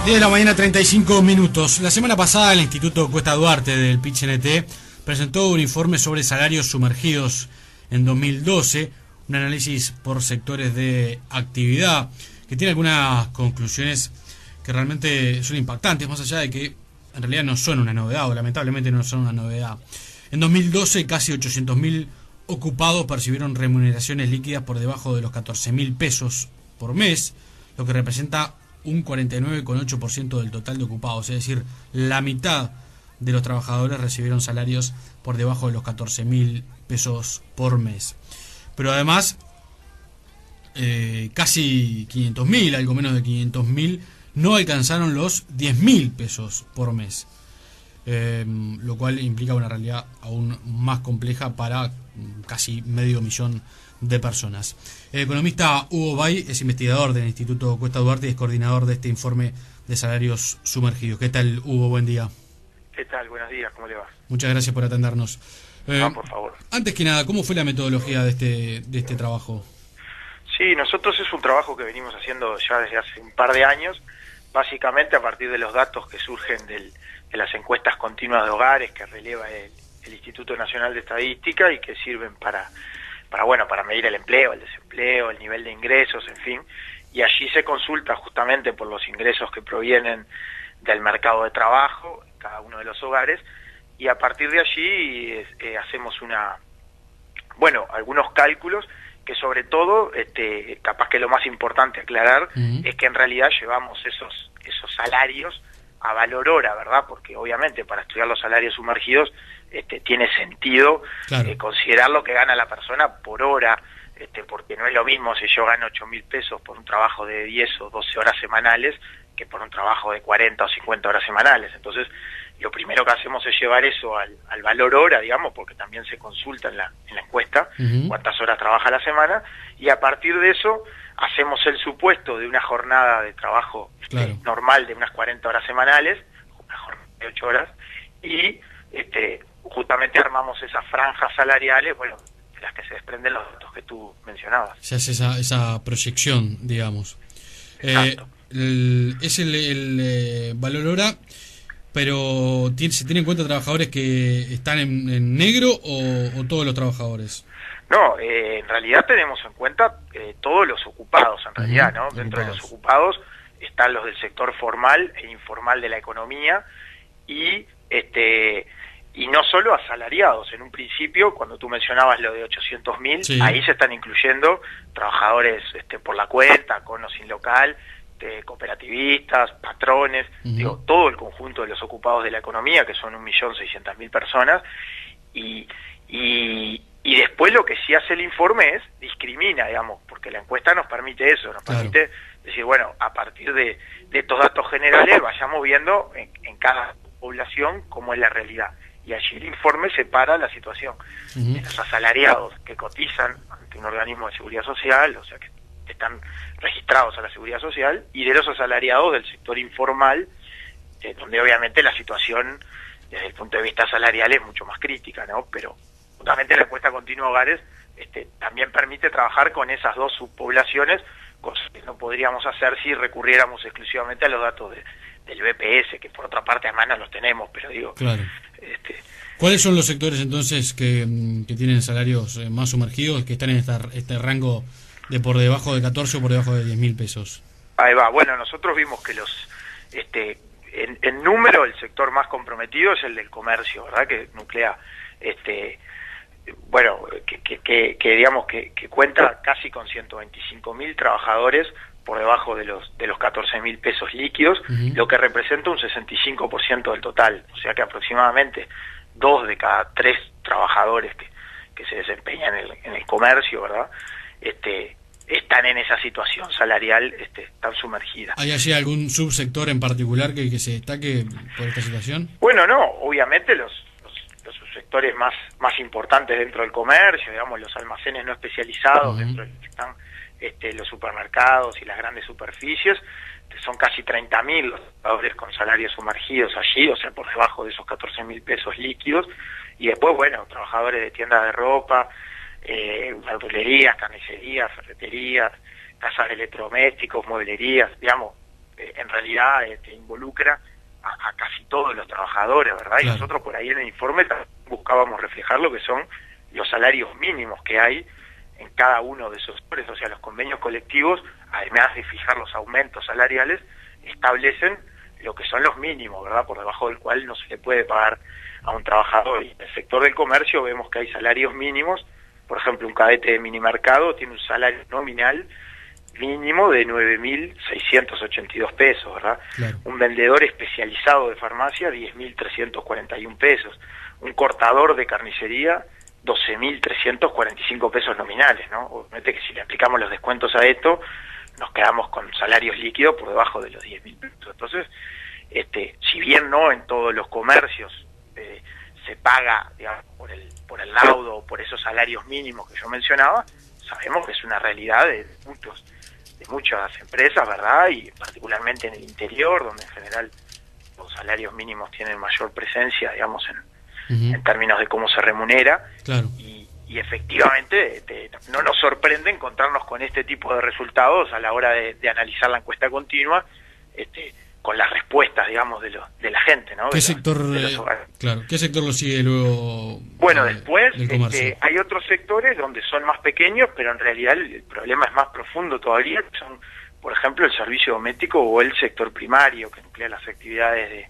10 de la mañana, 35 minutos. La semana pasada el Instituto Cuesta Duarte del PIT-CNT presentó un informe sobre salarios sumergidos en 2012, un análisis por sectores de actividad que tiene algunas conclusiones que realmente son impactantes, más allá de que en realidad no son una novedad, o lamentablemente no son una novedad. En 2012 casi 800.000 ocupados percibieron remuneraciones líquidas por debajo de los 14.000 pesos por mes, lo que representa un 49,8% del total de ocupados, es decir, la mitad de los trabajadores recibieron salarios por debajo de los 14.000 pesos por mes. Pero además, casi 500.000, algo menos de 500.000, no alcanzaron los 10.000 pesos por mes, lo cual implica una realidad aún más compleja para casi medio millón de personas. El economista Hugo Bay es investigador del Instituto Cuesta Duarte y es coordinador de este informe de salarios sumergidos. ¿Qué tal, Hugo? Buen día. ¿Qué tal? Buenos días, ¿cómo le va? Muchas gracias por atendernos. Por favor. Antes que nada, ¿cómo fue la metodología de este trabajo? Sí, nosotros es un trabajo que venimos haciendo ya desde hace un par de años, básicamente a partir de los datos que surgen de las encuestas continuas de hogares que releva el Instituto Nacional de Estadística y que sirven para medir el empleo, el desempleo, el nivel de ingresos, en fin, y allí se consulta justamente por los ingresos que provienen del mercado de trabajo en cada uno de los hogares, y a partir de allí hacemos algunos cálculos que sobre todo, capaz que lo más importante aclarar, es que en realidad llevamos esos salarios a valor hora, ¿verdad? Porque obviamente para estudiar los salarios sumergidos tiene sentido, claro, considerar lo que gana la persona por hora, porque no es lo mismo si yo gano 8.000 pesos por un trabajo de 10 o 12 horas semanales que por un trabajo de 40 o 50 horas semanales. Entonces, lo primero que hacemos es llevar eso al valor hora, digamos, porque también se consulta en la encuesta cuántas horas trabaja la semana, y a partir de eso hacemos el supuesto de una jornada de trabajo normal de unas 40 horas semanales, una jornada de 8 horas, y justamente armamos esas franjas salariales, de las que se desprenden los datos que tú mencionabas. Se hace esa proyección, digamos. Exacto. Es el valor hora, pero ¿se tiene en cuenta trabajadores que están en negro o todos los trabajadores? No, en realidad tenemos en cuenta todos los ocupados, en realidad, ¿no? Dentro de los ocupados están los del sector formal e informal de la economía y no solo asalariados. En un principio, cuando tú mencionabas lo de 800.000, sí, ahí se están incluyendo trabajadores por la cuenta, con o sin local, cooperativistas, patrones, digo, todo el conjunto de los ocupados de la economía, que son 1.600.000 personas, y después lo que sí hace el informe es discrimina, digamos, porque la encuesta nos permite eso, nos permite decir, bueno, a partir de estos datos generales vayamos viendo en cada población cómo es la realidad. Y allí el informe separa la situación de los asalariados que cotizan ante un organismo de seguridad social, o sea, que están registrados a la seguridad social, y de los asalariados del sector informal, donde obviamente la situación desde el punto de vista salarial es mucho más crítica, ¿no? Pero justamente la encuesta continua hogares también permite trabajar con esas dos subpoblaciones, cosas que no podríamos hacer si recurriéramos exclusivamente a los datos del BPS, que por otra parte además no los tenemos, pero digo... Claro. ¿Cuáles son los sectores entonces que tienen salarios más sumergidos, que están en este rango de por debajo de 14 o por debajo de 10.000 pesos? Ahí va. Bueno, nosotros vimos que en número el sector más comprometido es el del comercio, ¿verdad? Que nuclea, que digamos que cuenta casi con 125.000 trabajadores por debajo de los 14.000 pesos líquidos, lo que representa un 65% del total, o sea que aproximadamente 2 de cada 3 trabajadores que se desempeñan en el comercio, ¿verdad? Están en esa situación salarial, tan sumergida. ¿Hay allí algún subsector en particular que se destaque por esta situación? Bueno, no, obviamente los subsectores más importantes dentro del comercio, digamos, los almacenes no especializados, dentro del que están los supermercados y las grandes superficies, son casi 30.000 los trabajadores con salarios sumergidos allí, o sea, por debajo de esos 14.000 pesos líquidos, y después, trabajadores de tiendas de ropa, verdulerías, carnicerías, ferreterías, casas de electrodomésticos, mueblerías, digamos, en realidad involucra a casi todos los trabajadores, ¿verdad? Claro. Y nosotros por ahí en el informe buscábamos reflejar lo que son los salarios mínimos que hay en cada uno de esos sectores. O sea, los convenios colectivos, además de fijar los aumentos salariales, establecen lo que son los mínimos, ¿verdad? Por debajo del cual no se le puede pagar a un trabajador. Y en el sector del comercio vemos que hay salarios mínimos. Por ejemplo, un cadete de minimercado tiene un salario nominal mínimo de 9.682 pesos, ¿verdad? Claro. Un vendedor especializado de farmacia, 10.341 pesos. Un cortador de carnicería, 12.345 pesos nominales, ¿no? Obviamente que si le aplicamos los descuentos a esto, nos quedamos con salarios líquidos por debajo de los 10.000 pesos. Entonces, si bien no en todos los comercios se paga, digamos, por el laudo o por esos salarios mínimos que yo mencionaba, sabemos que es una realidad de muchas empresas, ¿verdad? Y particularmente en el interior, donde en general los salarios mínimos tienen mayor presencia, digamos, en términos de cómo se remunera. Claro. Y efectivamente no nos sorprende encontrarnos con este tipo de resultados a la hora de analizar la encuesta continua, con las respuestas, digamos, de la gente, ¿no? ¿Qué sector, claro, qué sector lo sigue luego? Bueno, después hay otros sectores donde son más pequeños, pero en realidad el problema es más profundo todavía, que son, por ejemplo, el servicio doméstico o el sector primario, que nuclea las actividades de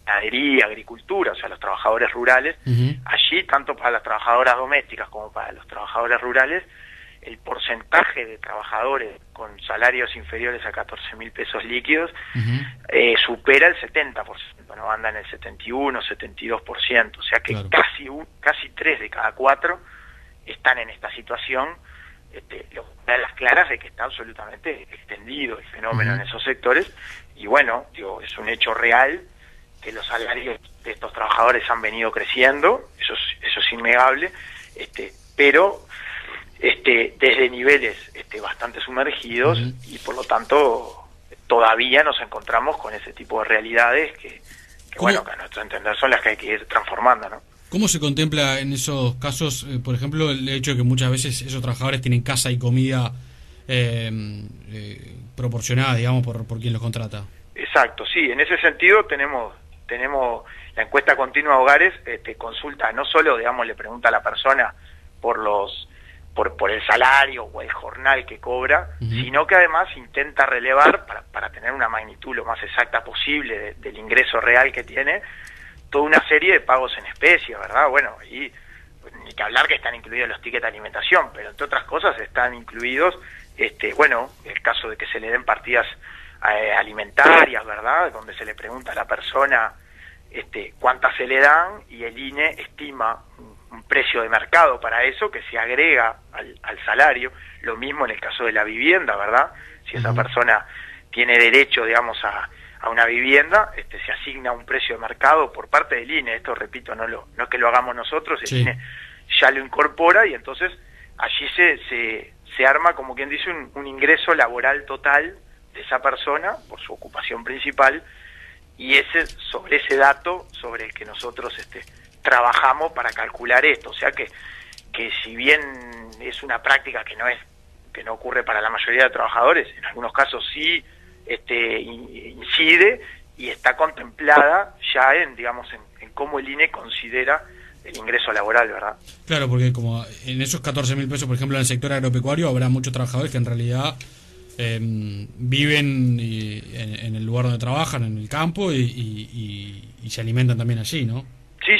ganadería, agricultura, o sea, los trabajadores rurales. Allí, tanto para las trabajadoras domésticas como para los trabajadores rurales, el porcentaje de trabajadores con salarios inferiores a 14.000 pesos líquidos supera el 70%, no anda en el 71, 72%, o sea que claro, casi 3 de cada 4 están en esta situación. Lo que da las claras de que está absolutamente extendido el fenómeno en esos sectores, y bueno, digo, es un hecho real que los salarios de estos trabajadores han venido creciendo, eso es innegable, pero desde niveles bastante sumergidos, y por lo tanto todavía nos encontramos con ese tipo de realidades que bueno, que a nuestro entender son las que hay que ir transformando, ¿no? ¿Cómo se contempla en esos casos, por ejemplo, el hecho de que muchas veces esos trabajadores tienen casa y comida proporcionada, digamos, por quien los contrata? Exacto, sí, en ese sentido tenemos la encuesta continua de hogares, consulta, no solo, digamos, le pregunta a la persona por el salario o el jornal que cobra, sino que además intenta relevar, para tener una magnitud lo más exacta posible del ingreso real que tiene, toda una serie de pagos en especie, ¿verdad? Bueno, y ni que hablar que están incluidos los tickets de alimentación, pero entre otras cosas están incluidos, bueno, el caso de que se le den partidas alimentarias, ¿verdad? Donde se le pregunta a la persona cuántas se le dan, y el INE estima un precio de mercado para eso que se agrega al salario. Lo mismo en el caso de la vivienda, ¿verdad? Si esa persona tiene derecho, digamos, a una vivienda, se asigna un precio de mercado por parte del INE. Esto, repito, no es que lo hagamos nosotros, el INE ya lo incorpora, y entonces allí se arma, como quien dice, un ingreso laboral total de esa persona por su ocupación principal, y sobre ese dato sobre el que nosotros trabajamos para calcular esto. O sea que si bien es una práctica que no ocurre para la mayoría de trabajadores, en algunos casos sí incide y está contemplada ya en cómo el INE considera el ingreso laboral, ¿verdad? Claro, porque como en esos 14.000 pesos, por ejemplo, en el sector agropecuario, habrá muchos trabajadores que en realidad viven en el lugar donde trabajan, en el campo, y se alimentan también allí, ¿no? Sí,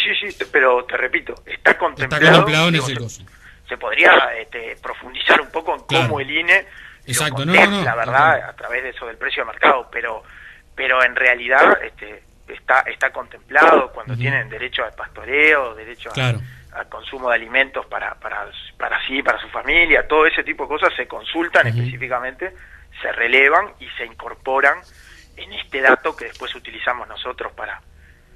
pero te repito, está contemplado. Está contemplado en ese coso. Se podría profundizar un poco en cómo el INE lo contempla, la verdad, a través de eso del precio de mercado, pero en realidad está contemplado cuando tienen derecho al pastoreo, derecho al consumo de alimentos para sí, para su familia, todo ese tipo de cosas se consultan específicamente, se relevan y se incorporan en este dato que después utilizamos nosotros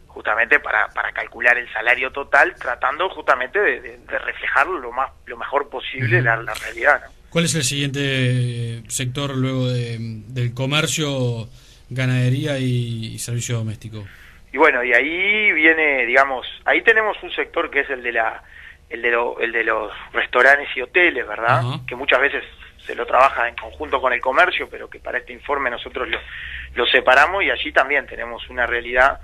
justamente para calcular el salario total, tratando justamente de reflejar lo mejor posible la realidad, ¿no? ¿Cuál es el siguiente sector luego del comercio, ganadería y servicio doméstico? Y bueno, y ahí viene, digamos, ahí tenemos un sector que es el de los restaurantes y hoteles, ¿verdad? Que muchas veces se lo trabaja en conjunto con el comercio, pero que para este informe nosotros lo separamos, y allí también tenemos una realidad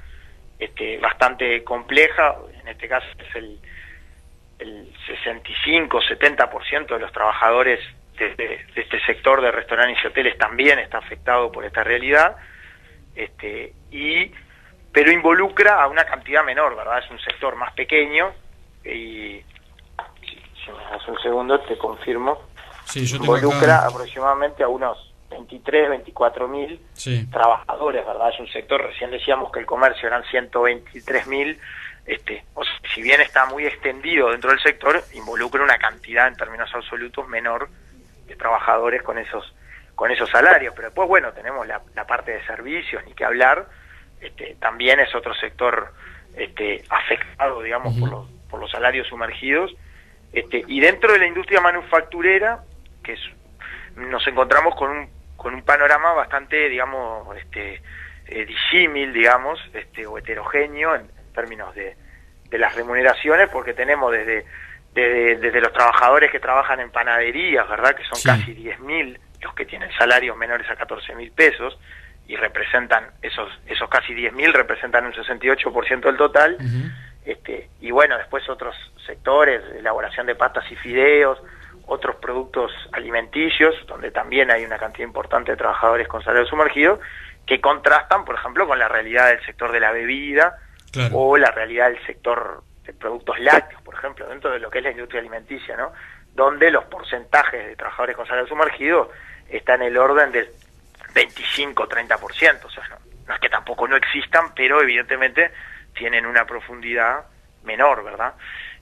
bastante compleja. En este caso es el 65-70% de los trabajadores de este sector de restaurantes y hoteles también está afectado por esta realidad, pero involucra a una cantidad menor, ¿verdad? Es un sector más pequeño, y si me das un segundo te confirmo, sí, yo tengo involucra acá aproximadamente a unos 23-24.000 sí. trabajadores, ¿verdad? Es un sector, recién decíamos que el comercio eran 123.000, o sea, si bien está muy extendido dentro del sector, involucra una cantidad en términos absolutos menor de trabajadores con esos salarios. Pero después, bueno, tenemos la parte de servicios, ni que hablar, también es otro sector afectado, digamos, por los salarios sumergidos, y dentro de la industria manufacturera, que nos encontramos con un panorama bastante, digamos, disímil, digamos, o heterogéneo en términos de las remuneraciones, porque tenemos desde los trabajadores que trabajan en panaderías, ¿verdad?, que son sí. casi 10.000 los que tienen salarios menores a 14.000 pesos, y representan, esos casi 10.000 representan un 68% del total. Y bueno, después otros sectores, elaboración de pastas y fideos, otros productos alimenticios, donde también hay una cantidad importante de trabajadores con salario sumergido, que contrastan, por ejemplo, con la realidad del sector de la bebida, claro. o la realidad del sector de productos lácteos, por ejemplo, dentro de lo que es la industria alimenticia, ¿no?, donde los porcentajes de trabajadores con salario sumergido están en el orden del 25-30%, o sea, no es que tampoco no existan, pero evidentemente tienen una profundidad menor, ¿verdad?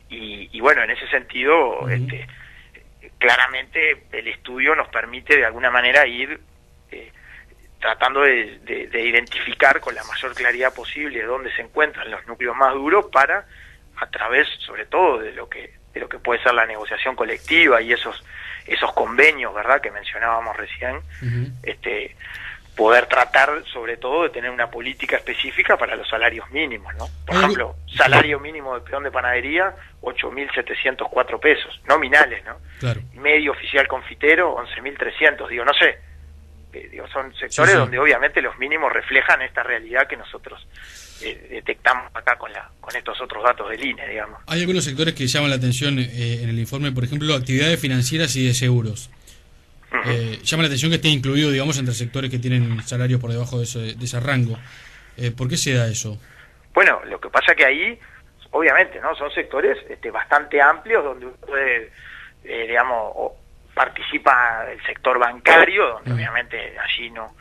Y bueno, en ese sentido, claramente el estudio nos permite de alguna manera ir tratando de identificar con la mayor claridad posible dónde se encuentran los núcleos más duros, para, a través sobre todo de lo que puede ser la negociación colectiva y esos convenios, ¿verdad?, que mencionábamos recién, poder tratar sobre todo de tener una política específica para los salarios mínimos, ¿no? Por ejemplo, salario mínimo de peón de panadería, 8.704 pesos, nominales, ¿no? Claro. Medio oficial confitero, 11.300, digo, no sé. Son sectores donde obviamente los mínimos reflejan esta realidad que nosotros detectamos acá con estos otros datos del INE, digamos. Hay algunos sectores que llaman la atención en el informe, por ejemplo, actividades financieras y de seguros. Llama la atención que esté incluido, digamos, entre sectores que tienen salarios por debajo de ese rango. ¿Por qué se da eso? Bueno, lo que pasa que ahí, obviamente, ¿no?, son sectores bastante amplios, donde uno puede, digamos, participa el sector bancario, donde obviamente allí no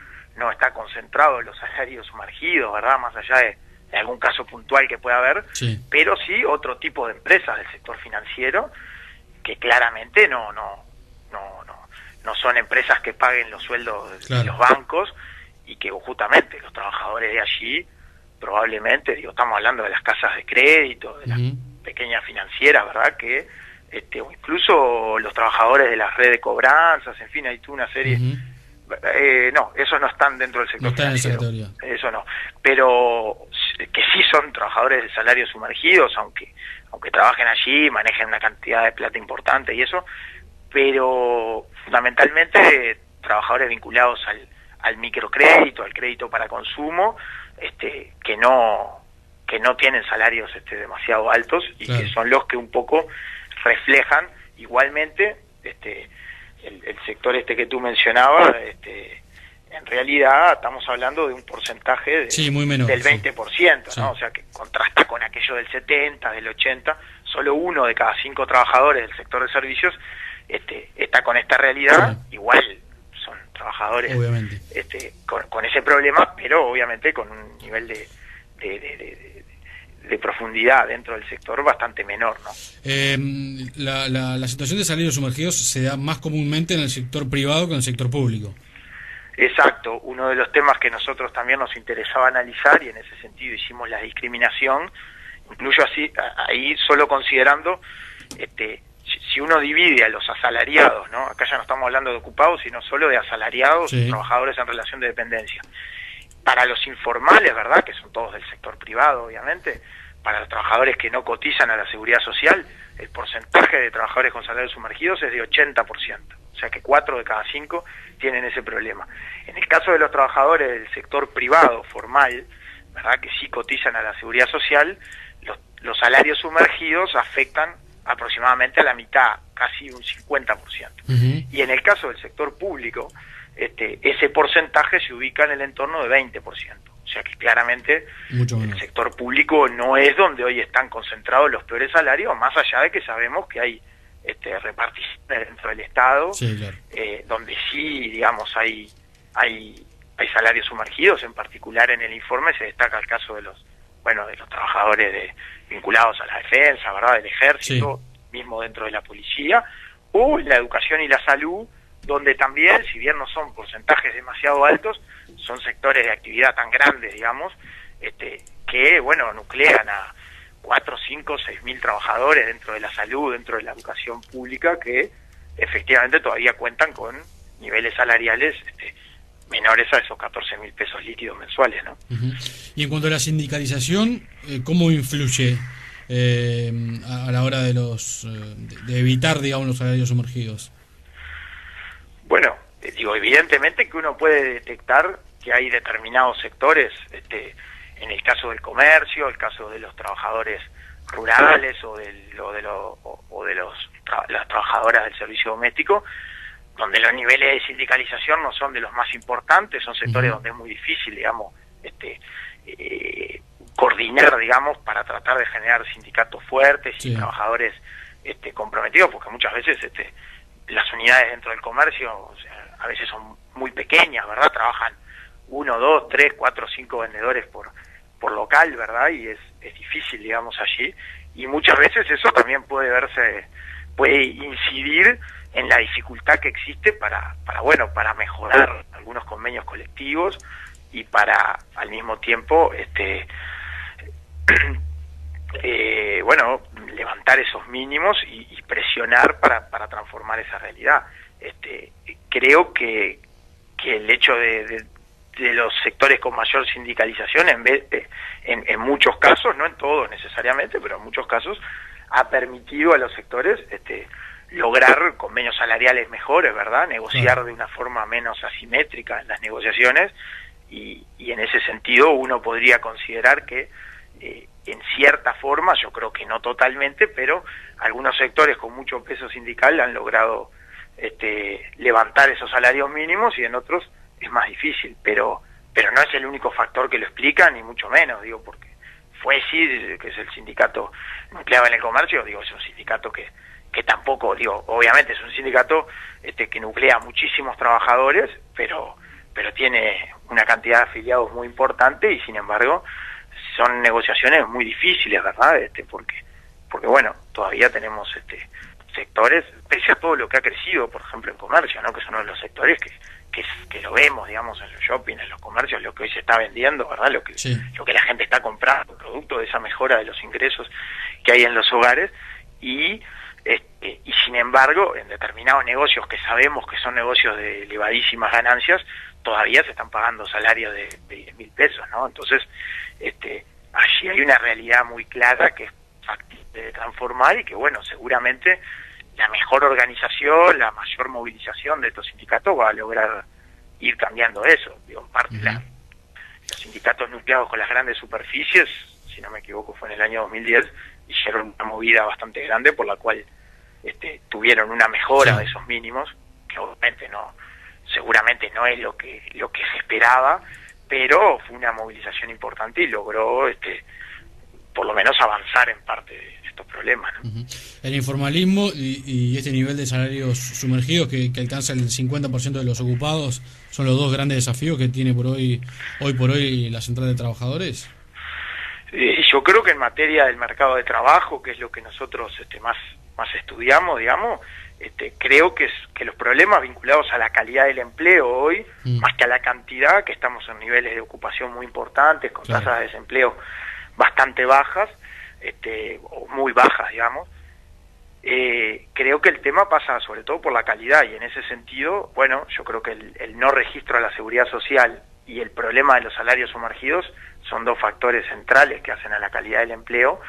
está concentrado los salarios sumergidos, ¿verdad?, más allá de algún caso puntual que pueda haber, sí. Pero sí otro tipo de empresas del sector financiero que claramente no son empresas que paguen los sueldos de los bancos, y que justamente los trabajadores de allí probablemente, estamos hablando de las casas de crédito, de las pequeñas financieras, ¿verdad?, que o incluso los trabajadores de las redes de cobranzas, en fin, hay toda una serie. No, esos no están dentro del sector financiero. Eso no. Pero que sí son trabajadores de salarios sumergidos, aunque trabajen allí, manejen una cantidad de plata importante y eso, pero fundamentalmente trabajadores vinculados al microcrédito, al crédito para consumo, que no tienen salarios demasiado altos, y claro, que son los que un poco reflejan igualmente el sector que tú mencionabas. En realidad estamos hablando de un porcentaje muy menor, del 20%, ¿no? Sí. O sea, que contrasta con aquello del 70, del 80, solo 1 de cada 5 trabajadores del sector de servicios está con esta realidad. Sí. Igual son trabajadores con ese problema, pero obviamente con un nivel de profundidad dentro del sector bastante menor, ¿no? La situación de salarios sumergidos se da más comúnmente en el sector privado que en el sector público. Exacto, uno de los temas que nosotros también nos interesaba analizar, y en ese sentido hicimos la discriminación, incluso así ahí solo considerando si uno divide a los asalariados, ¿no? Acá ya no estamos hablando de ocupados, sino solo de asalariados, sí, trabajadores en relación de dependencia. Para los informales, ¿verdad?, que son todos del sector privado, obviamente, para los trabajadores que no cotizan a la seguridad social, el porcentaje de trabajadores con salarios sumergidos es de 80%. O sea que 4 de cada 5 tienen ese problema. En el caso de los trabajadores del sector privado, formal, ¿verdad?, que sí cotizan a la seguridad social, los salarios sumergidos afectan aproximadamente a la mitad, casi un 50%. Y en el caso del sector público, ese porcentaje se ubica en el entorno de 20%. O sea que claramente el sector público no es donde hoy están concentrados los peores salarios, más allá de que sabemos que hay reparticiones dentro del Estado, sí, claro, donde sí, digamos, hay salarios sumergidos. En particular en el informe se destaca el caso de los trabajadores vinculados a la defensa, ¿verdad?, del ejército, sí, mismo dentro de la policía, o en la educación y la salud, donde también, si bien no son porcentajes demasiado altos, son sectores de actividad tan grandes, digamos, que, nuclean a 4, 5, 6 mil trabajadores dentro de la salud, dentro de la educación pública, que efectivamente todavía cuentan con niveles salariales menores a esos 14.000 pesos líquidos mensuales, ¿no? Y en cuanto a la sindicalización, ¿cómo influye a la hora de de evitar, digamos, los salarios sumergidos? Bueno, evidentemente que uno puede detectar que hay determinados sectores, en el caso del comercio, el caso de los trabajadores rurales o de las trabajadoras del servicio doméstico, donde los niveles de sindicalización no son de los más importantes, son sectores donde es muy difícil, digamos, coordinar, digamos, para tratar de generar sindicatos fuertes y trabajadores comprometidos, porque muchas veces las unidades dentro del comercio, o sea, a veces son muy pequeñas, ¿verdad? Trabajan 1, 2, 3, 4, 5 vendedores por local, ¿verdad? Y es difícil, digamos, allí. Y muchas veces eso también puede incidir en la dificultad que existe para mejorar algunos convenios colectivos y para, al mismo tiempo, levantar esos mínimos y presionar para transformar esa realidad. Creo que el hecho de los sectores con mayor sindicalización, en muchos casos, no en todos necesariamente, pero en muchos casos, ha permitido a los sectores lograr convenios salariales mejores, ¿verdad? Negociar de una forma menos asimétrica en las negociaciones, y en ese sentido uno podría considerar que en cierta forma, yo creo que no totalmente, pero algunos sectores con mucho peso sindical han logrado levantar esos salarios mínimos, y en otros es más difícil, pero no es el único factor que lo explica, ni mucho menos, porque FUESI, que es el sindicato nucleado en el comercio, es un sindicato que tampoco, obviamente es un sindicato que nuclea muchísimos trabajadores, pero tiene una cantidad de afiliados muy importante, y sin embargo son negociaciones muy difíciles, ¿verdad? Porque todavía tenemos sectores, pese a todo lo que ha crecido, por ejemplo, en comercio, ¿no?, que son uno de los sectores que lo vemos, digamos, en los shopping, en los comercios, lo que hoy se está vendiendo, ¿verdad? Lo que la gente está comprando, producto de esa mejora de los ingresos que hay en los hogares, y sin embargo, en determinados negocios que sabemos que son negocios de elevadísimas ganancias, todavía se están pagando salarios de 10.000 pesos, ¿no? Entonces, allí hay una realidad muy clara que es factible de transformar, y que, seguramente la mejor organización, la mayor movilización de estos sindicatos va a lograr ir cambiando eso. En parte, los sindicatos nucleados con las grandes superficies, si no me equivoco, fue en el año 2010, hicieron una movida bastante grande por la cual tuvieron una mejora de esos mínimos, que obviamente seguramente no es lo que se esperaba, pero fue una movilización importante y logró por lo menos avanzar en parte de estos problemas, ¿no? El informalismo y este nivel de salarios sumergidos que alcanza el 50% de los ocupados son los dos grandes desafíos que tiene hoy por hoy la Central de Trabajadores. Yo creo que en materia del mercado de trabajo, que es lo que nosotros más estudiamos, digamos, creo que los problemas vinculados a la calidad del empleo hoy, más que a la cantidad, que estamos en niveles de ocupación muy importantes, con tasas de desempleo bastante bajas, o muy bajas, digamos, creo que el tema pasa sobre todo por la calidad, y en ese sentido, yo creo que el no registro a la seguridad social y el problema de los salarios sumergidos son dos factores centrales que hacen a la calidad del empleo,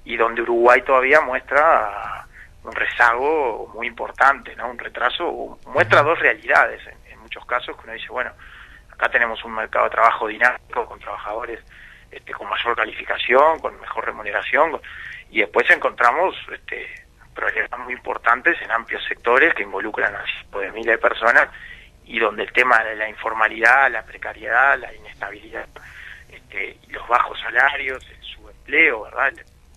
y donde Uruguay todavía muestra un rezago muy importante, ¿no? Un retraso, muestra dos realidades en muchos casos, que uno dice, bueno, acá tenemos un mercado de trabajo dinámico, con trabajadores con mayor calificación, con mejor remuneración, y después encontramos problemas muy importantes en amplios sectores que involucran a cientos de miles de personas, y donde el tema de la informalidad, la precariedad, la inestabilidad, los bajos salarios, el subempleo, ¿verdad?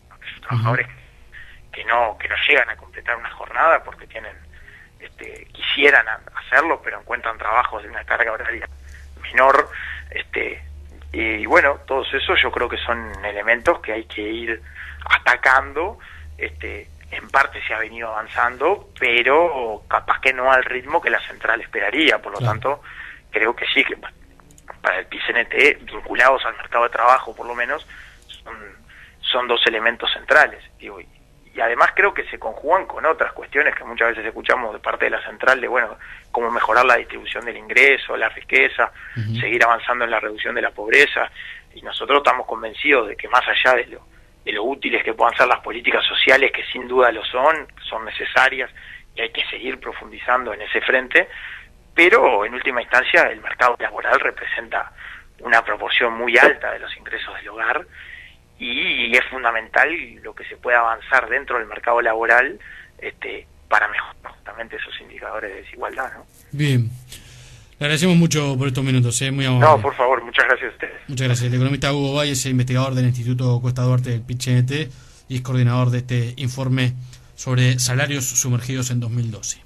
Los trabajadores que no llegan a completar una jornada porque quisieran hacerlo, pero encuentran trabajos de una carga horaria menor, y bueno, todos esos yo creo que son elementos que hay que ir atacando. En parte se ha venido avanzando, pero capaz que no al ritmo que la central esperaría. Por lo tanto, creo que sí, que para el PIT-CNT, vinculados al mercado de trabajo por lo menos, son dos elementos centrales, digo, y además creo que se conjugan con otras cuestiones que muchas veces escuchamos de parte de la central, de bueno, cómo mejorar la distribución del ingreso, la riqueza, seguir avanzando en la reducción de la pobreza, y nosotros estamos convencidos de que más allá de lo útiles que puedan ser las políticas sociales, que sin duda lo son necesarias, y hay que seguir profundizando en ese frente, pero en última instancia el mercado laboral representa una proporción muy alta de los ingresos del hogar, y es fundamental lo que se pueda avanzar dentro del mercado laboral para mejorar justamente esos indicadores de desigualdad, ¿no? Bien. Le agradecemos mucho por estos minutos, muy amable. No, por favor, muchas gracias a ustedes. Muchas gracias. El economista Hugo Valles es investigador del Instituto Cuesta Duarte del PIT-CNT y es coordinador de este informe sobre salarios sumergidos en 2012.